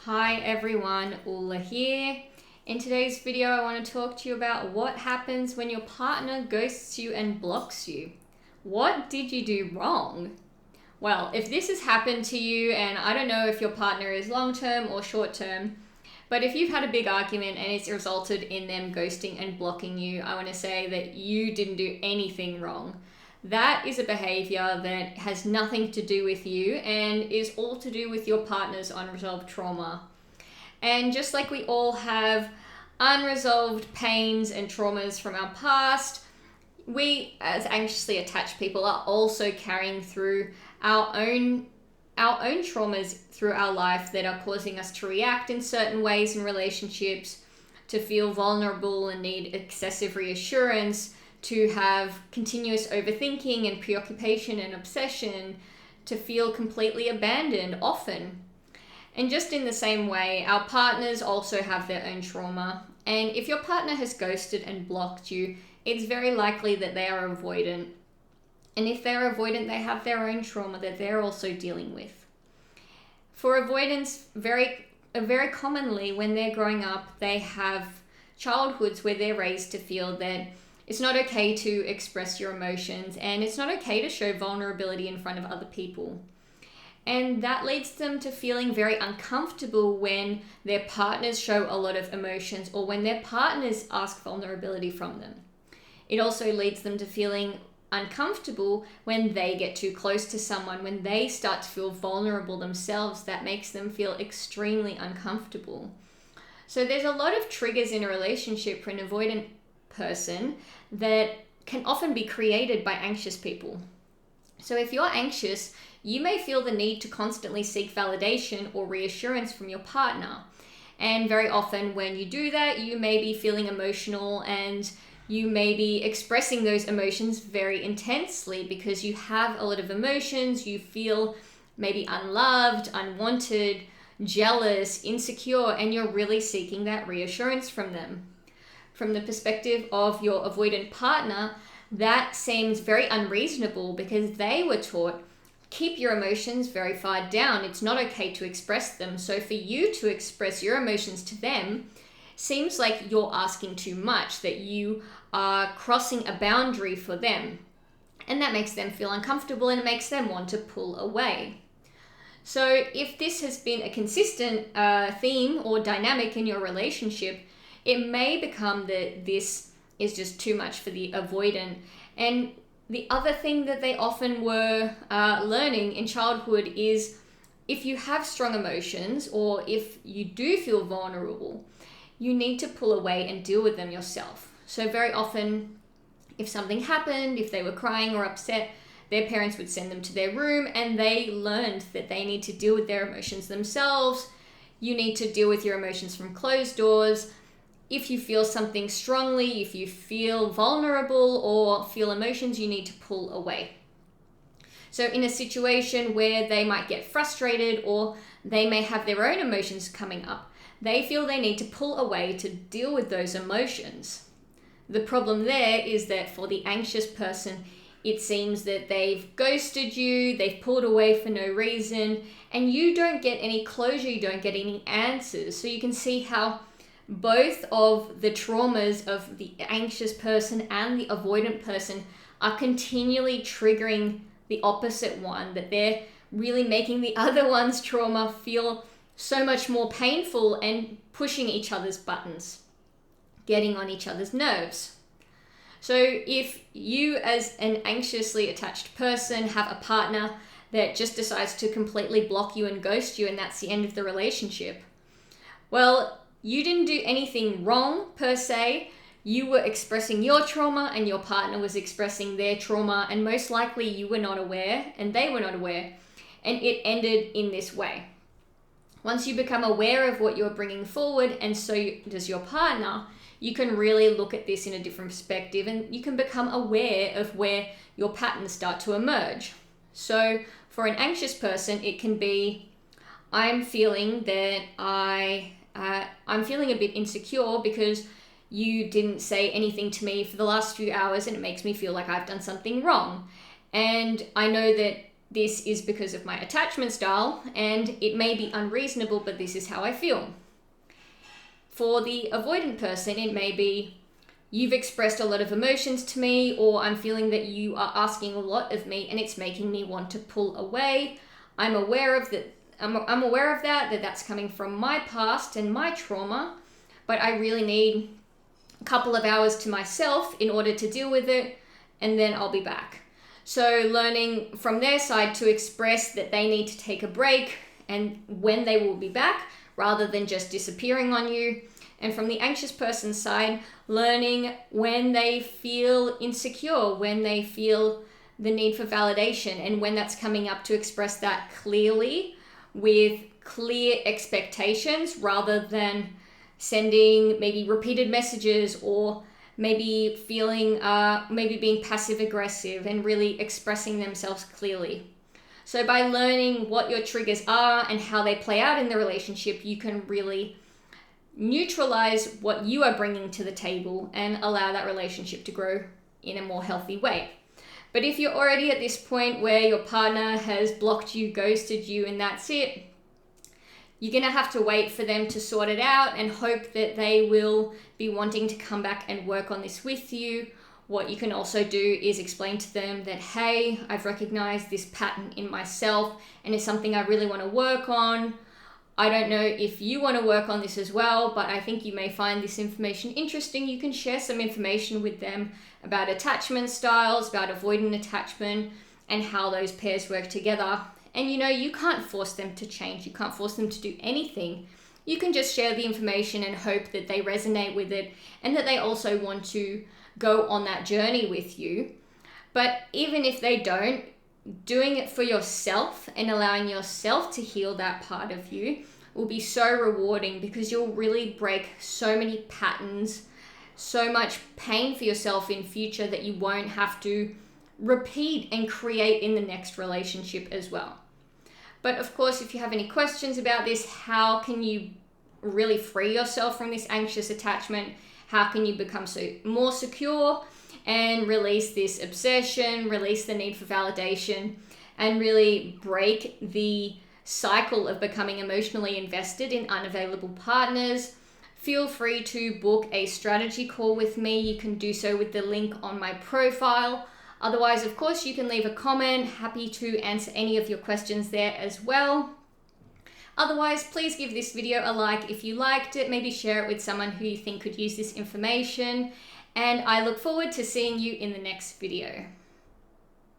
Hi everyone, Ula here. In today's video, I want to talk to you about what happens when your partner ghosts you and blocks you. What did you do wrong? Well, if this has happened to you, and I don't know if your partner is long-term or short-term, but if you've had a big argument and it's resulted in them ghosting and blocking you, I want to say that you didn't do anything wrong. That is a behavior that has nothing to do with you and is all to do with your partner's unresolved trauma. And just like we all have unresolved pains and traumas from our past, we as anxiously attached people are also carrying through our own traumas through our life that are causing us to react in certain ways in relationships, to feel vulnerable and need excessive reassurance, to have continuous overthinking and preoccupation and obsession, to feel completely abandoned often. And just in the same way, our partners also have their own trauma. And if your partner has ghosted and blocked you, it's very likely that they are avoidant. And if they're avoidant, they have their own trauma that they're also dealing with. For avoidance, very commonly when they're growing up, they have childhoods where they're raised to feel that it's not okay to express your emotions and it's not okay to show vulnerability in front of other people. And that leads them to feeling very uncomfortable when their partners show a lot of emotions or when their partners ask vulnerability from them. It also leads them to feeling uncomfortable when they get too close to someone, when they start to feel vulnerable themselves. That makes them feel extremely uncomfortable. So there's a lot of triggers in a relationship for an avoidant person that can often be created by anxious people. So if you're anxious, you may feel the need to constantly seek validation or reassurance from your partner. And very often when you do that, you may be feeling emotional and you may be expressing those emotions very intensely because you have a lot of emotions. You feel maybe unloved, unwanted, jealous, insecure, and you're really seeking that reassurance from them. From the perspective of your avoidant partner, that seems very unreasonable because they were taught, keep your emotions very far down. It's not okay to express them. So for you to express your emotions to them seems like you're asking too much, that you are crossing a boundary for them. And that makes them feel uncomfortable and it makes them want to pull away. So if this has been a consistent theme or dynamic in your relationship, it may become that this is just too much for the avoidant. And the other thing that they often were learning in childhood is if you have strong emotions or if you do feel vulnerable, you need to pull away and deal with them yourself. So very often, if something happened, if they were crying or upset, their parents would send them to their room and they learned that they need to deal with their emotions themselves. You need to deal with your emotions from closed doors. If you feel something strongly, if you feel vulnerable or feel emotions, you need to pull away. So in a situation where they might get frustrated or they may have their own emotions coming up, they feel they need to pull away to deal with those emotions. The problem there is that for the anxious person, it seems that they've ghosted you, they've pulled away for no reason, and you don't get any closure, you don't get any answers. So you can see how both of the traumas of the anxious person and the avoidant person are continually triggering the opposite one, that they're really making the other one's trauma feel so much more painful and pushing each other's buttons, getting on each other's nerves. So if you as an anxiously attached person have a partner that just decides to completely block you and ghost you and that's the end of the relationship, well, you didn't do anything wrong per se. You were expressing your trauma and your partner was expressing their trauma, and most likely you were not aware and they were not aware, and it ended in this way. Once you become aware of what you're bringing forward, and so does your partner, you can really look at this in a different perspective and you can become aware of where your patterns start to emerge. So for an anxious person, it can be, I'm feeling that I'm feeling a bit insecure because you didn't say anything to me for the last few hours and it makes me feel like I've done something wrong. And I know that this is because of my attachment style, and it may be unreasonable, but this is how I feel. For the avoidant person, it may be, you've expressed a lot of emotions to me, or I'm feeling that you are asking a lot of me and it's making me want to pull away. I'm aware of that. I'm aware of that that's coming from my past and my trauma, but I really need a couple of hours to myself in order to deal with it, and then I'll be back. So learning from their side to express that they need to take a break and when they will be back, rather than just disappearing on you. And from the anxious person's side, learning when they feel insecure, when they feel the need for validation, and when that's coming up, to express that clearly with clear expectations, rather than sending maybe repeated messages, or maybe feeling, maybe being passive aggressive, and really expressing themselves clearly. So by learning what your triggers are and how they play out in the relationship, you can really neutralize what you are bringing to the table and allow that relationship to grow in a more healthy way. But if you're already at this point where your partner has blocked you, ghosted you, and that's it, you're going to have to wait for them to sort it out and hope that they will be wanting to come back and work on this with you. What you can also do is explain to them that, hey, I've recognized this pattern in myself and it's something I really want to work on. I don't know if you want to work on this as well, but I think you may find this information interesting. You can share some information with them about attachment styles, about avoidant attachment, and how those pairs work together. And you can't force them to change. You can't force them to do anything. You can just share the information and hope that they resonate with it and that they also want to go on that journey with you. But even if they don't, doing it for yourself and allowing yourself to heal that part of you will be so rewarding, because you'll really break so many patterns, so much pain for yourself in future that you won't have to repeat and create in the next relationship as well. But of course, if you have any questions about this, how can you really free yourself from this anxious attachment? How can you become more secure and release this obsession, release the need for validation, and really break the cycle of becoming emotionally invested in unavailable partners? Feel free to book a strategy call with me. You can do so with the link on my profile. Otherwise, of course, you can leave a comment. Happy to answer any of your questions there as well. Otherwise, please give this video a like if you liked it. Maybe share it with someone who you think could use this information. And I look forward to seeing you in the next video.